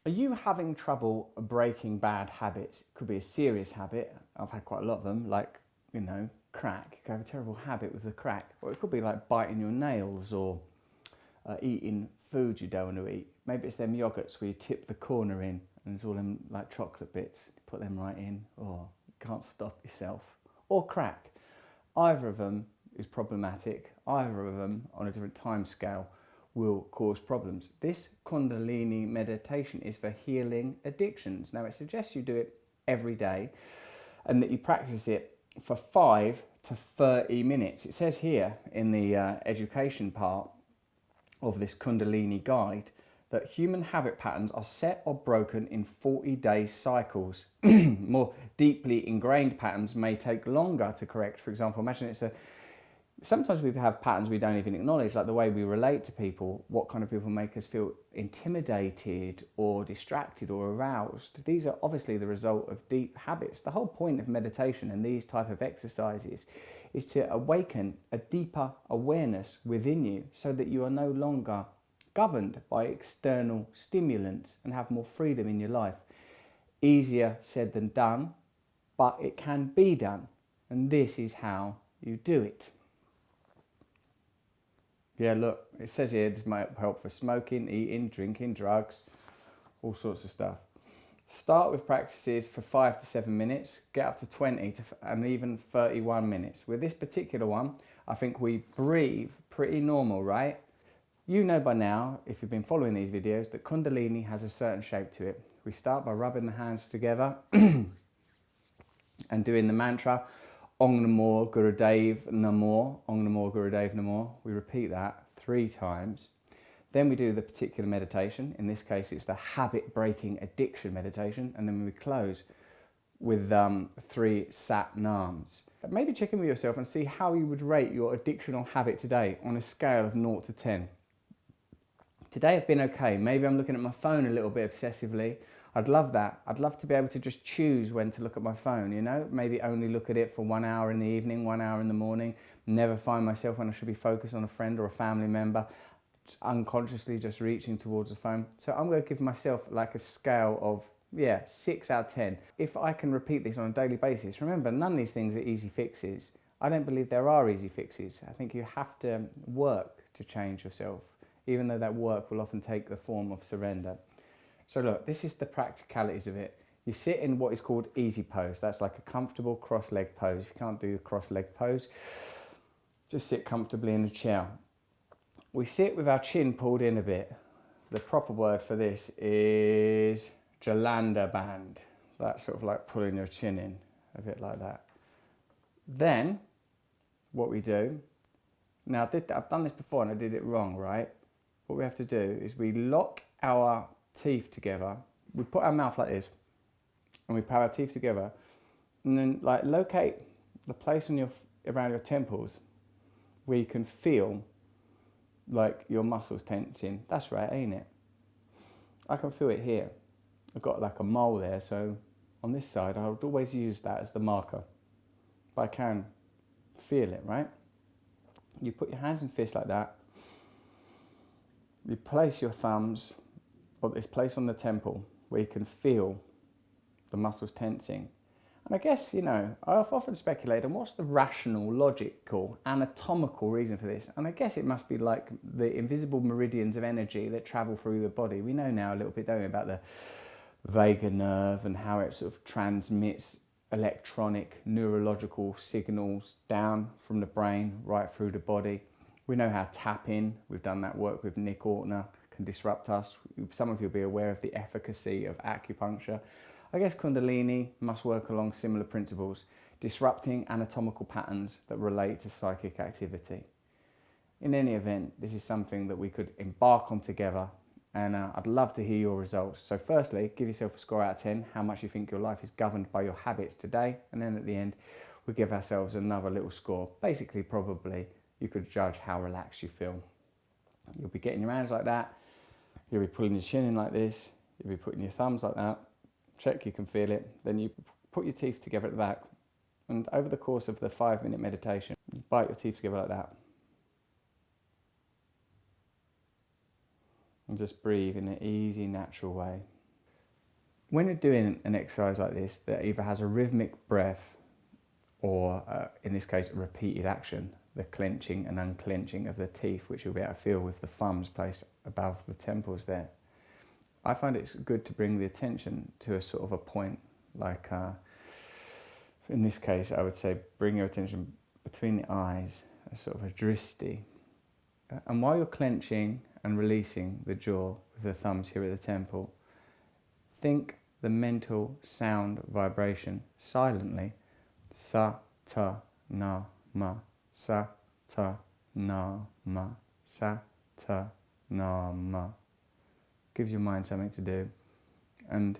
Are you having trouble breaking bad habits? It could be a serious habit. I've had quite a lot of them, like, crack. You could have a terrible habit with the crack. Or it could be like biting your nails or eating food you don't want to eat. Maybe it's them yogurts where you tip the corner in and there's all them like chocolate bits. You put them right in. Oh, you can't stop yourself. Or crack. Either of them is problematic. Either of them on a different time scale will cause problems. This Kundalini meditation is for healing addictions. Now it suggests you do it every day and that you practice it for 5 to 30 minutes. It says here in the education part of this Kundalini guide that human habit patterns are set or broken in 40-day cycles. More deeply ingrained patterns may take longer to correct. For example, imagine sometimes we have patterns we don't even acknowledge, like the way we relate to people. What kind of people make us feel intimidated or distracted or aroused? These are obviously the result of deep habits. The whole point of meditation and these type of exercises is to awaken a deeper awareness within you so that you are no longer governed by external stimulants and have more freedom in your life. Easier said than done, but it can be done. And this is how you do it. Yeah, look, it says here this might help for smoking, eating, drinking, drugs, all sorts of stuff. Start with practices for 5 to 7 minutes, get up to 20 and even 31 minutes. With this particular one, I think we breathe pretty normal, right? You know by now, if you've been following these videos, that Kundalini has a certain shape to it. We start by rubbing the hands together and doing the mantra, Om Namo Gurudev Namo, Om Namo Gurudev Namo. We repeat that 3 times. Then we do the particular meditation. In this case, it's the habit breaking addiction meditation. And then we close with 3 Sat Nams. Maybe check in with yourself and see how you would rate your addictional habit today on a scale of 0 to 10. Today I've been okay. Maybe I'm looking at my phone a little bit obsessively. I'd love that. I'd love to be able to just choose when to look at my phone, Maybe only look at it for 1 hour in the evening, 1 hour in the morning. Never find myself when I should be focused on a friend or a family member, just unconsciously just reaching towards the phone. So I'm going to give myself like a scale of 6 out of 10. If I can repeat this on a daily basis, remember, none of these things are easy fixes. I don't believe there are easy fixes. I think you have to work to change yourself, even though that work will often take the form of surrender. So look, this is the practicalities of it. You sit in what is called easy pose. That's like a comfortable cross-leg pose. If you can't do a cross-leg pose, just sit comfortably in a chair. We sit with our chin pulled in a bit. The proper word for this is Jalanda band. That's sort of like pulling your chin in, a bit like that. Then, what we do, now I've done this before and I did it wrong, right? What we have to do is we lock our teeth together. We put our mouth like this and we put our teeth together and then like locate the place on around your temples where you can feel like your muscles tensing. That's right, ain't it? I can feel it here. I've got like a mole there, so on this side I would always use that as the marker, but I can feel it, right? You put your hands and fists like that. You place your thumbs at this place on the temple where you can feel the muscles tensing. And I guess, I've often speculated on what's the rational, logical, anatomical reason for this. And I guess it must be like the invisible meridians of energy that travel through the body. We know now a little bit, don't we, about the vagus nerve and how it sort of transmits electronic, neurological signals down from the brain right through the body. We know how tapping, we've done that work with Nick Ortner, can disrupt us. Some of you will be aware of the efficacy of acupuncture. I guess Kundalini must work along similar principles, disrupting anatomical patterns that relate to psychic activity. In any event, this is something that we could embark on together, and I'd love to hear your results. So firstly, give yourself a score out of 10, how much you think your life is governed by your habits today, and then at the end, we give ourselves another little score. Basically, probably, you could judge how relaxed you feel. You'll be getting your hands like that, you'll be pulling your chin in like this, you'll be putting your thumbs like that. Check you can feel it. Then you put your teeth together at the back, and over the course of the 5-minute meditation, you bite your teeth together like that. And just breathe in an easy, natural way. when you're doing an exercise like this that either has a rhythmic breath or, in this case, a repeated action, the clenching and unclenching of the teeth, which you'll be able to feel with the thumbs placed above the temples there, I find it's good to bring the attention to a sort of a point, like in this case, I would say bring your attention between the eyes, a sort of a dristi. And while you're clenching and releasing the jaw with the thumbs here at the temple, think the mental sound vibration silently. Sa, ta, na, ma. Sa, ta, na, ma. Sa, ta, na, ma. Gives your mind something to do. And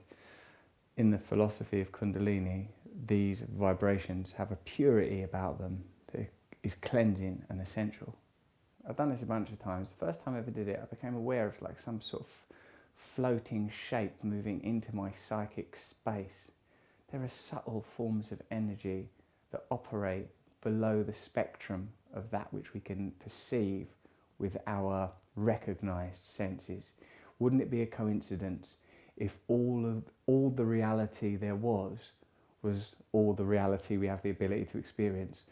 in the philosophy of Kundalini, these vibrations have a purity about them that is cleansing and essential. I've done this a bunch of times. The first time I ever did it, I became aware of like some sort of floating shape moving into my psychic space. There are subtle forms of energy that operate below the spectrum of that which we can perceive with our recognized senses. Wouldn't it be a coincidence if all the reality there was all the reality we have the ability to experience?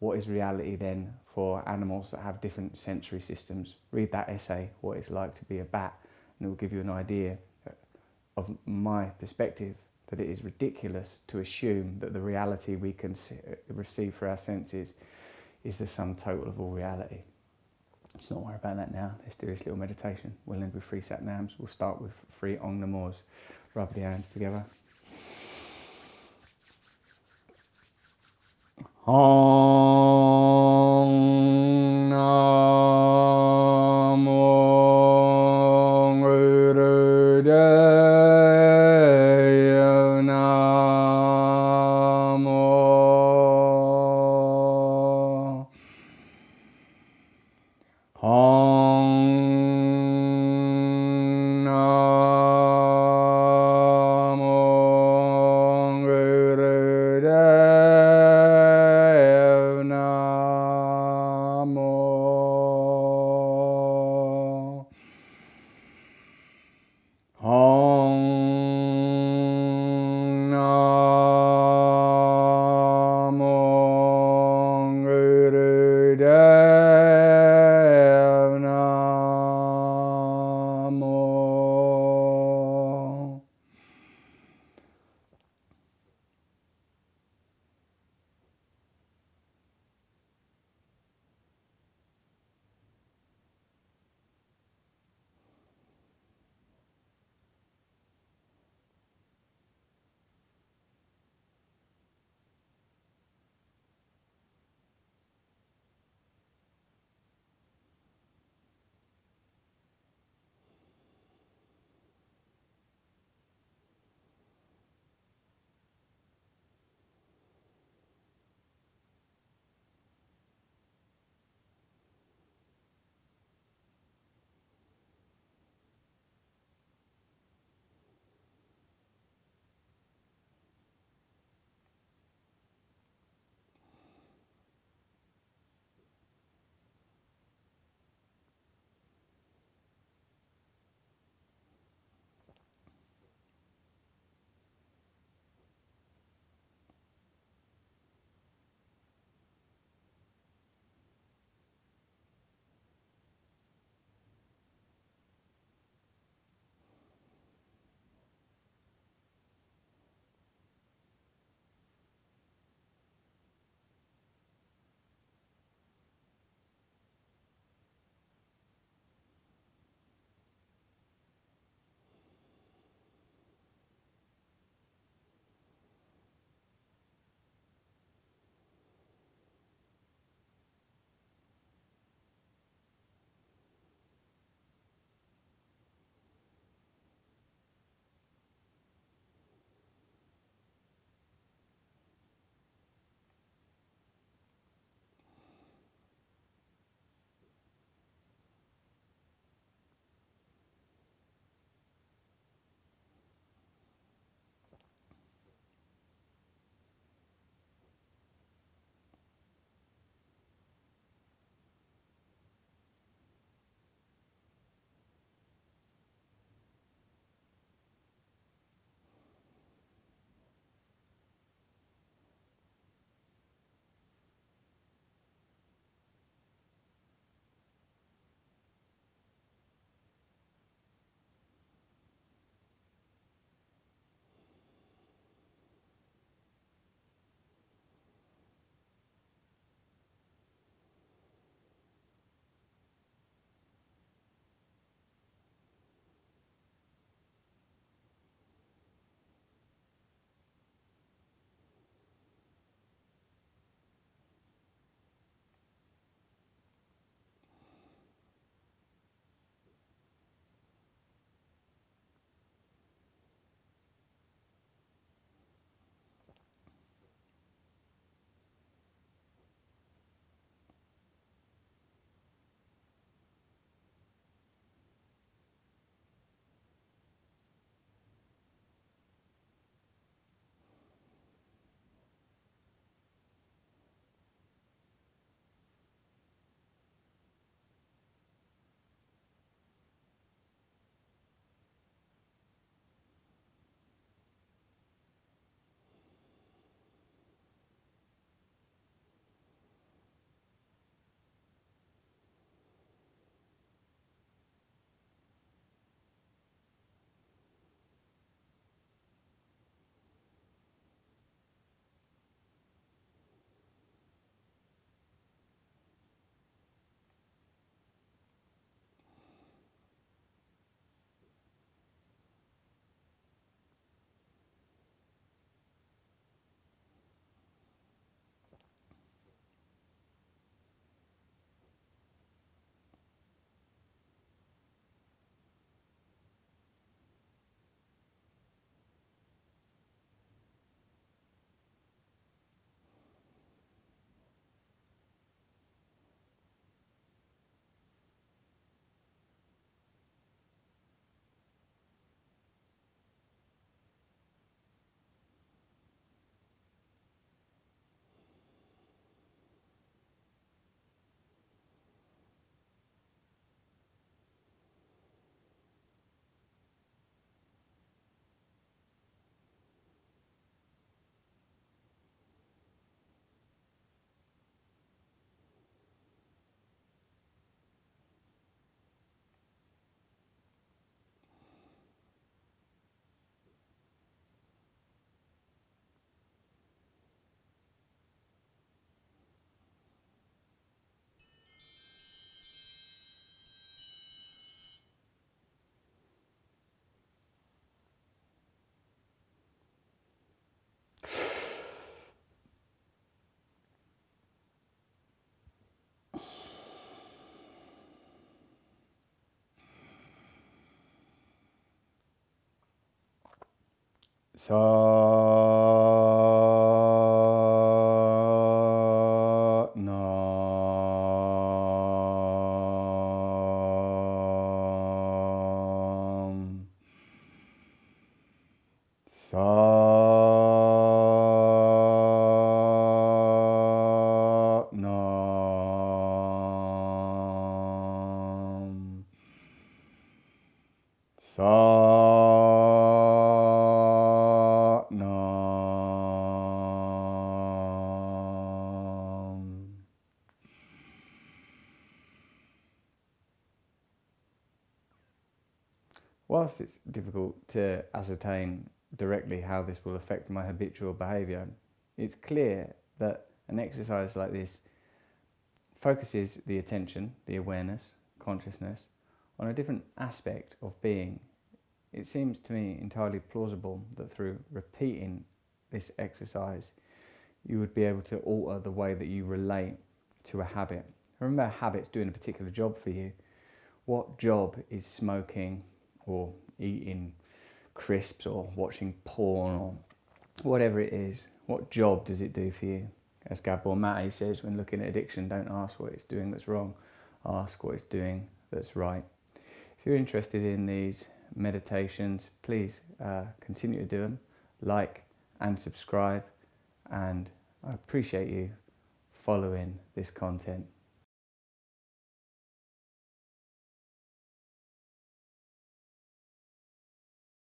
What is reality then for animals that have different sensory systems? Read that essay, What It's Like to Be a Bat, and it will give you an idea of my perspective that it is ridiculous to assume that the reality we can receive through our senses is the sum total of all reality. Let's not worry about that now. Let's do this little meditation. We'll end with 3 Satnams. We'll start with 3 Om Namors. Rub the hands together. Om Namo Gurudeva Namo. Om Namo Gurudeva Namo. Om Sa nam. Sa nam. Sa nam. Whilst it's difficult to ascertain directly how this will affect my habitual behaviour, it's clear that an exercise like this focuses the attention, the awareness, consciousness on a different aspect of being. It seems to me entirely plausible that through repeating this exercise you would be able to alter the way that you relate to a habit. Remember, a habit's doing a particular job for you. What job is smoking or eating crisps or watching porn or whatever it is? What job does it do for you? As Gabor Mate says, when looking at addiction, don't ask what it's doing that's wrong, ask what it's doing that's right. If you're interested in these meditations, please continue to do them, like and subscribe, and I appreciate you following this content.